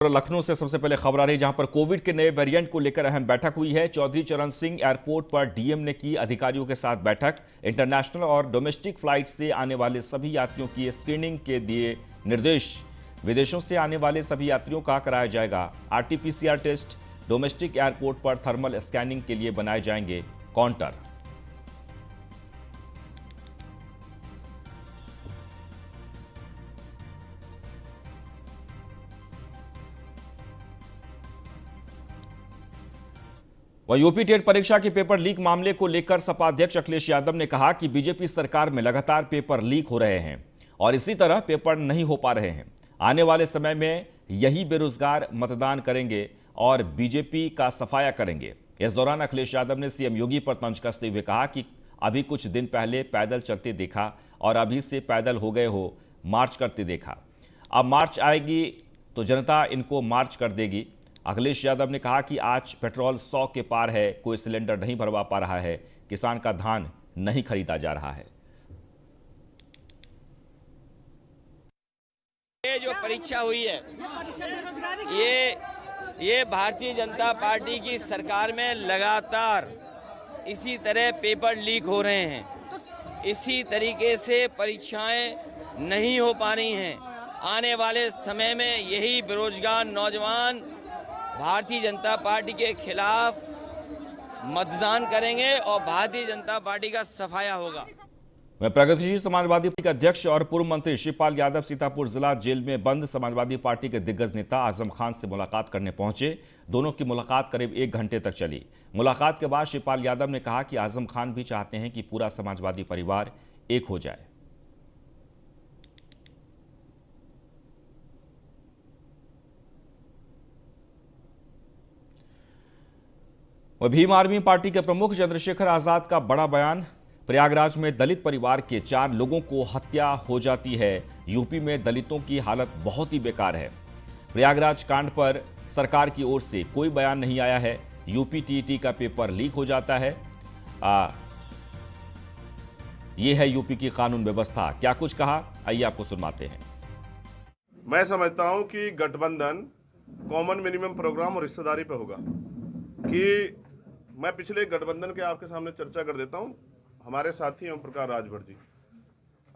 लखनऊ से सबसे पहले खबर आ रही है, जहां पर कोविड के नए वेरिएंट को लेकर अहम बैठक हुई है। चौधरी चरण सिंह एयरपोर्ट पर डीएम ने की अधिकारियों के साथ बैठक। इंटरनेशनल और डोमेस्टिक फ्लाइट से आने वाले सभी यात्रियों की स्क्रीनिंग के दिए निर्देश। विदेशों से आने वाले सभी यात्रियों का कराया जाएगा आरटीपीसीआर टेस्ट। डोमेस्टिक एयरपोर्ट पर थर्मल स्कैनिंग के लिए बनाए जाएंगे काउंटर। वह यूपी टेट परीक्षा के पेपर लीक मामले को लेकर सपा अध्यक्ष अखिलेश यादव ने कहा कि बीजेपी सरकार में लगातार पेपर लीक हो रहे हैं और इसी तरह पेपर नहीं हो पा रहे हैं। आने वाले समय में यही बेरोजगार मतदान करेंगे और बीजेपी का सफाया करेंगे। इस दौरान अखिलेश यादव ने सीएम योगी पर तंज कसते हुए कहा कि अभी कुछ दिन पहले पैदल चलते देखा और अभी से पैदल हो गए हो, मार्च करते देखा। अब मार्च आएगी तो जनता इनको मार्च कर देगी। अखिलेश यादव ने कहा कि आज पेट्रोल 100 के पार है, कोई सिलेंडर नहीं भरवा पा रहा है, किसान का धान नहीं खरीदा जा रहा है। ये जो परीक्षा हुई है ये भारतीय जनता पार्टी की सरकार में लगातार इसी तरह पेपर लीक हो रहे हैं। इसी तरीके से परीक्षाएं नहीं हो पा रही हैं। आने वाले समय में यही बेरोजगार नौजवान भारतीय जनता पार्टी के खिलाफ मतदान करेंगे और भारतीय जनता पार्टी का सफाया होगा। वह प्रगतिशील समाजवादी पार्टी के अध्यक्ष और पूर्व मंत्री शिवपाल यादव सीतापुर जिला जेल में बंद समाजवादी पार्टी के दिग्गज नेता आजम खान से मुलाकात करने पहुंचे। दोनों की मुलाकात करीब 1 घंटे तक चली। मुलाकात के बाद शिवपाल यादव ने कहा कि आजम खान भी चाहते हैं कि पूरा समाजवादी परिवार एक हो जाए। वह भीम आर्मी पार्टी के प्रमुख चंद्रशेखर आजाद का बड़ा बयान। प्रयागराज में दलित परिवार के 4 लोगों को हत्या हो जाती है। यूपी में दलितों की हालत बहुत ही बेकार है। प्रयागराज कांड पर सरकार की ओर से कोई बयान नहीं आया है। यूपी टीईटी का पेपर लीक हो जाता है। यह है यूपी की कानून व्यवस्था। क्या कुछ कहा, आइए आपको सुनवाते हैं। मैं समझता हूं कि गठबंधन कॉमन मिनिमम प्रोग्राम और हिस्सेदारी पे होगा। कि मैं पिछले गठबंधन के आपके सामने चर्चा कर देता हूं। हमारे साथी ओम प्रकाश राजभर जी,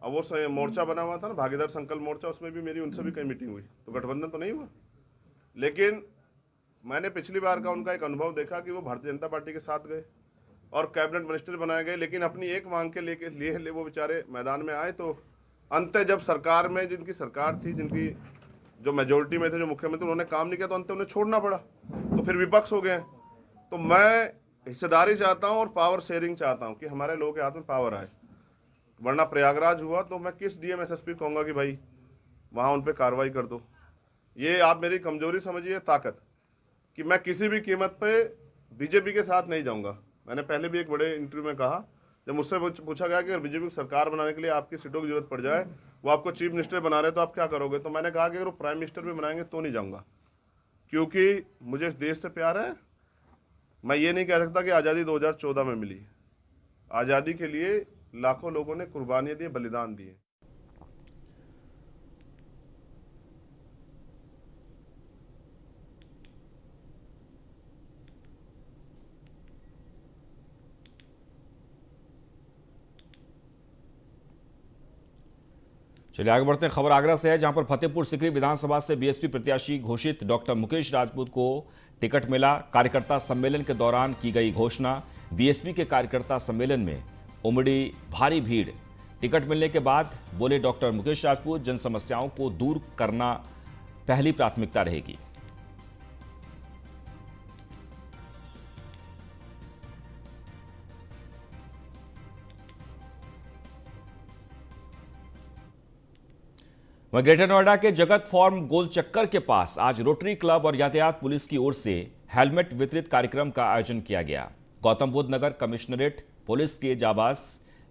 अब वो मोर्चा बना हुआ था ना, भागीदार संकल्प मोर्चा, उसमें भी मेरी उनसे भी कई मीटिंग हुई, तो गठबंधन तो नहीं हुआ। लेकिन मैंने पिछली बार का उनका एक अनुभव देखा कि वो भारतीय जनता पार्टी के साथ गए और कैबिनेट मिनिस्टर बनाए गए, लेकिन अपनी एक मांग के लिए वो बेचारे मैदान में आए। तो अंत जब सरकार में जिनकी सरकार थी, जिनकी जो मेजोरिटी में थे, जो मुख्यमंत्री, उन्होंने काम नहीं किया तो अंत उन्हें छोड़ना पड़ा, तो फिर विपक्ष हो गए। तो मैं हिस्सेदारी चाहता हूं और पावर शेयरिंग चाहता हूं कि हमारे लोगों के हाथ में पावर आए। वरना प्रयागराज हुआ तो मैं किस डीएम एसएसपी कहूंगा कि भाई वहां उन पे कार्रवाई कर दो। ये आप मेरी कमजोरी समझिए, ताकत, कि मैं किसी भी कीमत पे बीजेपी के साथ नहीं जाऊंगा। मैंने पहले भी एक बड़े इंटरव्यू में कहा, जब मुझसे पूछा गया कि अगर बीजेपी की सरकार बनाने के लिए आपकी सीटों की जरूरत पड़ जाए, वो आपको चीफ मिनिस्टर बना रहे तो आप क्या करोगे, तो मैंने कहा कि अगर वो प्राइम मिनिस्टर भी बनाएंगे तो नहीं जाऊंगा, क्योंकि मुझे इस देश से प्यार है। मैं ये नहीं कह सकता कि आज़ादी 2014 में मिली। आज़ादी के लिए लाखों लोगों ने कुर्बानियां दी, बलिदान दिए। चलिए आगे बढ़ते हैं। खबर आगरा से है, जहां पर फतेहपुर सीकरी विधानसभा से बीएसपी प्रत्याशी घोषित डॉक्टर मुकेश राजपूत को टिकट मिला। कार्यकर्ता सम्मेलन के दौरान की गई घोषणा। बीएसपी के कार्यकर्ता सम्मेलन में उमड़ी भारी भीड़। टिकट मिलने के बाद बोले डॉक्टर मुकेश राजपूत, जन समस्याओं को दूर करना पहली प्राथमिकता रहेगी। वह ग्रेटर नोएडा के जगत फॉर्म गोल चक्कर के पास आज रोटरी क्लब और यातायात पुलिस की ओर से हेलमेट वितरित कार्यक्रम का आयोजन किया गया। गौतम बुद्ध नगर कमिश्नरेट पुलिस के जाबाज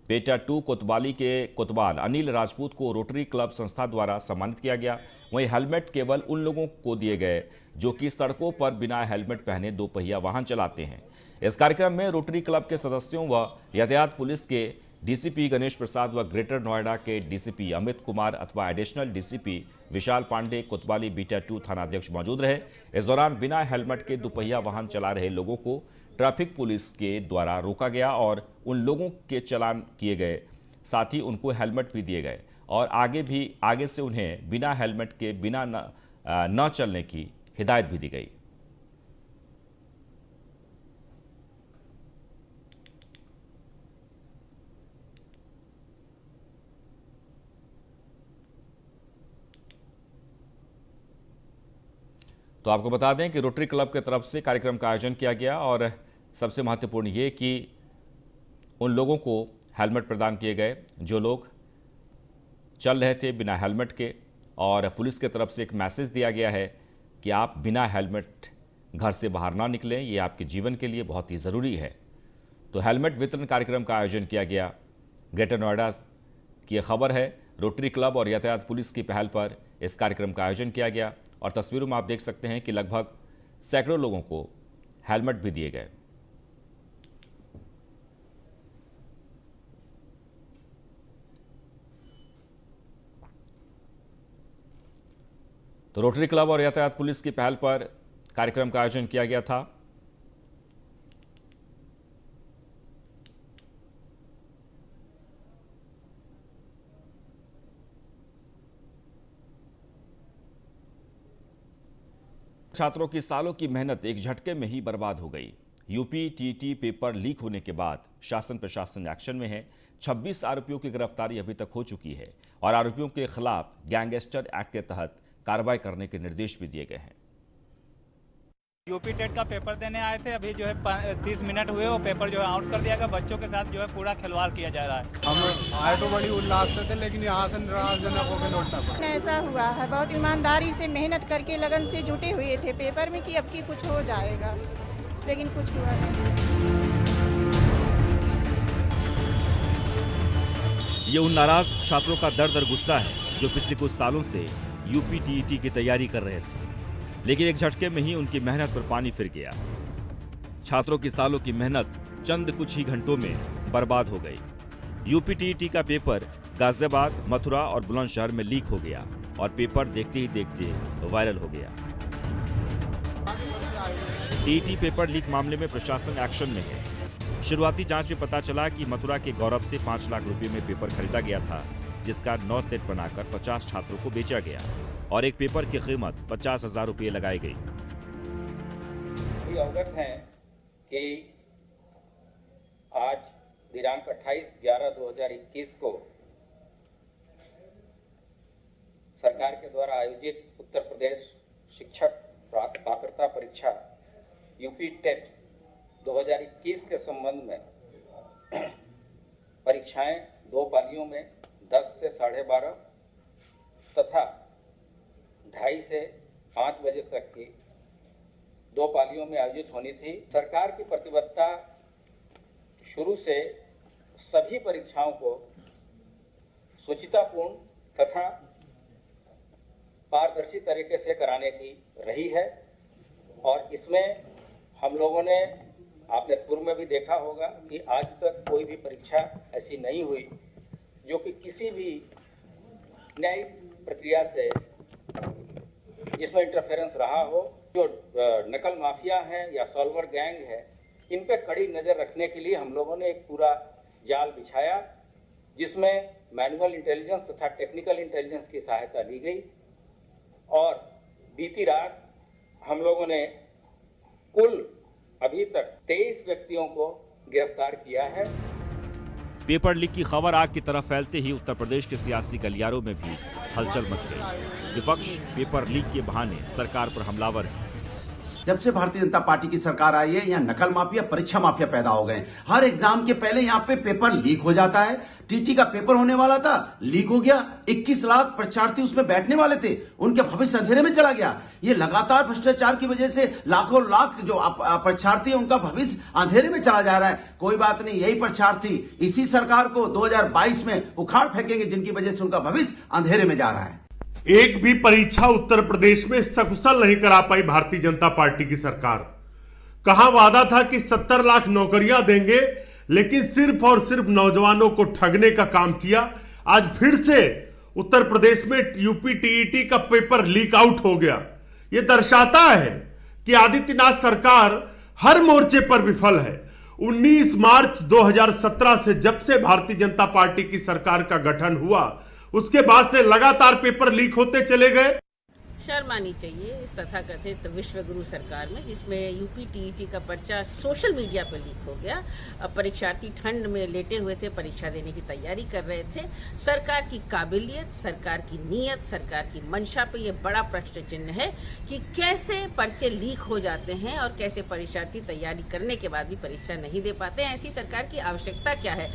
पेटा 2 कोतवाली के कोतवाल अनिल राजपूत को रोटरी क्लब संस्था द्वारा सम्मानित किया गया। वहीं हेलमेट केवल उन लोगों को दिए गए जो कि सड़कों पर बिना हेलमेट पहने 2 पहिया वाहन चलाते हैं। इस कार्यक्रम में रोटरी क्लब के सदस्यों व यातायात पुलिस के डीसीपी गणेश प्रसाद व ग्रेटर नोएडा के डीसीपी अमित कुमार अथवा एडिशनल डीसीपी विशाल पांडे कोतवाली बीटा 2 थानाध्यक्ष मौजूद रहे। इस दौरान बिना हेलमेट के दुपहिया वाहन चला रहे लोगों को ट्रैफिक पुलिस के द्वारा रोका गया और उन लोगों के चालान किए गए, साथ ही उनको हेलमेट भी दिए गए और आगे से उन्हें बिना हेलमेट के बिना न चलने की हिदायत भी दी गई। तो आपको बता दें कि रोटरी क्लब की तरफ से कार्यक्रम का आयोजन किया गया और सबसे महत्वपूर्ण ये कि उन लोगों को हेलमेट प्रदान किए गए जो लोग चल रहे थे बिना हेलमेट के, और पुलिस की तरफ से एक मैसेज दिया गया है कि आप बिना हेलमेट घर से बाहर ना निकलें, ये आपके जीवन के लिए बहुत ही ज़रूरी है। तो हेलमेट वितरण कार्यक्रम का आयोजन किया गया। ग्रेटर नोएडा की खबर है, रोटरी क्लब और यातायात पुलिस की पहल पर इस कार्यक्रम का आयोजन किया गया और तस्वीरों में आप देख सकते हैं कि लगभग सैकड़ों लोगों को हेलमेट भी दिए गए। तो रोटरी क्लब और यातायात पुलिस की पहल पर कार्यक्रम का आयोजन किया गया था। छात्रों की सालों की मेहनत एक झटके में ही बर्बाद हो गई। यूपी टीटी पेपर लीक होने के बाद शासन प्रशासन एक्शन में है। 26 आरोपियों की गिरफ्तारी अभी तक हो चुकी है और आरोपियों के खिलाफ गैंगस्टर एक्ट के तहत कार्रवाई करने के निर्देश भी दिए गए हैं। यूपी टेट का पेपर देने आए थे, अभी जो है 30 मिनट हुए वो पेपर जो है आउट कर दिया गया। बच्चों के साथ जो है पूरा खिलवाड़ किया जा रहा है। हम आए तो बड़ी उल्लास से थे, लेकिन यहाँ से निराशजनक होकर लौटना पड़ा। ऐसा हुआ है, बहुत ईमानदारी से मेहनत करके लगन से जुटे हुए थे पेपर में कि अब की कुछ हो जाएगा, लेकिन कुछ हुआ नहीं। ये उन नाराज छात्रों का दर्द और गुस्सा है जो पिछले कुछ सालों से यूपी टीईटी की तैयारी कर रहे थे, लेकिन एक झटके में ही उनकी मेहनत पर पानी फिर गया। छात्रों की सालों की मेहनत चंद कुछ ही घंटों में बर्बाद हो गई। यूपी टीईटी का पेपर गाजियाबाद, मथुरा और बुलंदशहर में लीक हो गया और पेपर देखते ही देखते वायरल हो गया। टीईटी पेपर लीक मामले में प्रशासन एक्शन में है। शुरुआती जांच में पता चला कि मथुरा के गौरव से 5 लाख रुपए में पेपर खरीदा गया था, जिसका 9 सेट बनाकर 50 छात्रों को बेचा गया और एक पेपर की कीमत 50,000 रुपये लगाई गई। अवगत हैं कि आज दिनांक 28/11/2021 को सरकार के द्वारा आयोजित उत्तर प्रदेश शिक्षक पात्रता परीक्षा यूपी टेट 2021 के संबंध में परीक्षाएं 2 पालियों में 10 से 12:30 तथा 2:30 से 5 बजे तक की 2 पालियों में आयोजित होनी थी। सरकार की प्रतिबद्धता शुरू से सभी परीक्षाओं को शुचितापूर्ण तथा पारदर्शी तरीके से कराने की रही है और इसमें हम लोगों ने, आपने पूर्व में भी देखा होगा कि आज तक कोई भी परीक्षा ऐसी नहीं हुई जो कि किसी भी न्यायिक प्रक्रिया से जिसमें इंटरफेरेंस रहा हो। जो नकल माफिया है या सॉल्वर गैंग है, इन पे कड़ी नजर रखने के लिए हम लोगों ने एक पूरा जाल बिछाया, जिसमें मैनुअल इंटेलिजेंस तथा टेक्निकल इंटेलिजेंस की सहायता ली गई और बीती रात हम लोगों ने कुल अभी तक 23 व्यक्तियों को गिरफ्तार किया है। पेपर लीक की खबर आग की तरह फैलते ही उत्तर प्रदेश के सियासी गलियारों में भी हलचल मच गई। विपक्ष पेपर लीक के बहाने सरकार पर हमलावर है। जब से भारतीय जनता पार्टी की सरकार आई है, यहाँ नकल माफिया, परीक्षा माफिया पैदा हो गए। हर एग्जाम के पहले यहाँ पे पेपर लीक हो जाता है। टीटी का पेपर होने वाला था, लीक हो गया। 21 लाख परीक्षार्थी उसमें बैठने वाले थे, उनके भविष्य अंधेरे में चला गया। ये लगातार भ्रष्टाचार की वजह से लाखों लाख जो परीक्षार्थी है, उनका भविष्य अंधेरे में चला जा रहा है। कोई बात नहीं, यही परीक्षार्थी इसी सरकार को 2022 में उखाड़ फेंकेंगे, जिनकी वजह से उनका भविष्य अंधेरे में जा रहा है। एक भी परीक्षा उत्तर प्रदेश में सकुशल नहीं करा पाई भारतीय जनता पार्टी की सरकार। कहां वादा था कि 70 लाख नौकरियां देंगे, लेकिन सिर्फ और सिर्फ नौजवानों को ठगने का काम किया। आज फिर से उत्तर प्रदेश में यूपी टीईटी का पेपर लीक आउट हो गया। यह दर्शाता है कि आदित्यनाथ सरकार हर मोर्चे पर विफल है। 19 मार्च 2017 से जब से भारतीय जनता पार्टी की सरकार का गठन हुआ, उसके बाद से लगातार पेपर लीक होते चले गए। शर्म आनी चाहिए इस तथाकथित विश्वगुरु सरकार में, जिसमें यूपी टीईटी का पर्चा सोशल मीडिया पर लीक हो गया। अब परीक्षार्थी ठंड में लेटे हुए थे, परीक्षा देने की तैयारी कर रहे थे। सरकार की काबिलियत, सरकार की नीयत, सरकार की मंशा पे ये बड़ा प्रश्न चिन्ह है कि कैसे पर्चे लीक हो जाते हैं और कैसे परीक्षार्थी तैयारी करने के बाद भी परीक्षा नहीं दे पाते हैं। ऐसी सरकार की आवश्यकता क्या है?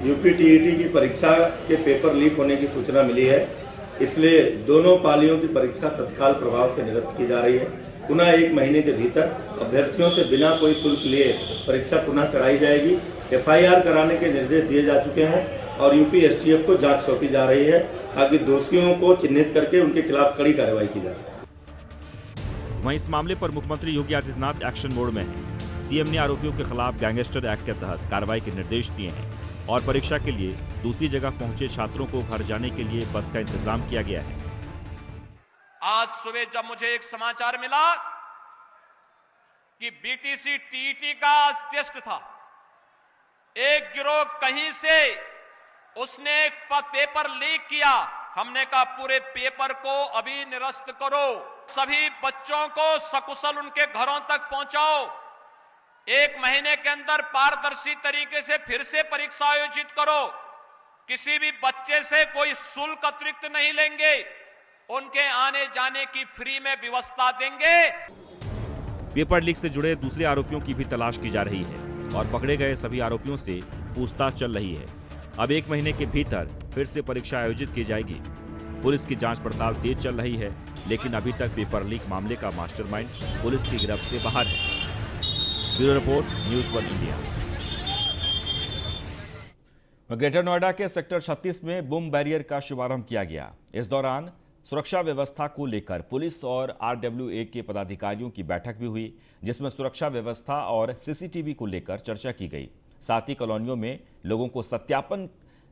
यूपी टीईटी की परीक्षा के पेपर लीक होने की सूचना मिली है, इसलिए दोनों पालियों की परीक्षा तत्काल प्रभाव से निरस्त की जा रही है। पुनः 1 महीने के भीतर अभ्यर्थियों से बिना कोई शुल्क लिए परीक्षा पुनः कराई जाएगी। FIR कराने के निर्देश दिए जा चुके हैं और यूपी STF को जांच सौंपी जा रही है ताकि दोषियों को चिन्हित करके उनके खिलाफ कड़ी कार्रवाई की जा सके। वहीं इस मामले पर मुख्यमंत्री योगी आदित्यनाथ एक्शन मोड में हैं। सीएम ने आरोपियों के खिलाफ गैंगस्टर एक्ट के तहत कार्रवाई के निर्देश दिए हैं और परीक्षा के लिए दूसरी जगह पहुंचे छात्रों को घर जाने के लिए बस का इंतजाम किया गया है। आज सुबह जब मुझे एक समाचार मिला कि BTC TET का टेस्ट था, एक गिरोह कहीं से उसने पेपर लीक किया, हमने कहा पूरे पेपर को अभी निरस्त करो, सभी बच्चों को सकुशल उनके घरों तक पहुंचाओ, 1 महीने के अंदर पारदर्शी तरीके से फिर से परीक्षा आयोजित करो, किसी भी बच्चे से कोई शुल्क अतिरिक्त नहीं लेंगे, उनके आने जाने की फ्री में व्यवस्था देंगे। पेपर लीक से जुड़े दूसरे आरोपियों की भी तलाश की जा रही है और पकड़े गए सभी आरोपियों से पूछताछ चल रही है। अब 1 महीने के भीतर फिर से परीक्षा आयोजित की जाएगी। पुलिस की जांच पड़ताल तेज चल रही है, लेकिन अभी तक पेपर लीक मामले का मास्टरमाइंड पुलिस की गिरफ्त से बाहर है। Bureau report, news 1 India. Greater Noida के सेक्टर 36 में बूम बैरियर का शुभारंभ किया गया। इस दौरान सुरक्षा व्यवस्था को लेकर पुलिस और RWA के पदाधिकारियों की बैठक भी हुई, जिसमें सुरक्षा व्यवस्था और CCTV को लेकर चर्चा की गई। साथ ही कॉलोनियों में लोगों को सत्यापन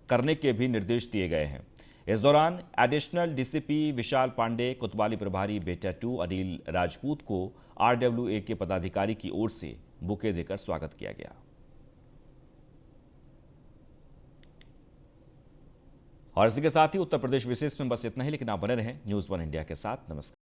करने के भी निर्देश दिए गए हैं। इस दौरान एडिशनल DCP विशाल पांडे, कोतवाली प्रभारी बेटा 2 अनिल राजपूत को RWA के पदाधिकारी की ओर से बुके देकर स्वागत किया गया। और इसी के साथ ही उत्तर प्रदेश विशेष में बस इतना ही, लेकिन आप बने रहें न्यूज़ 1 इंडिया के साथ। नमस्कार।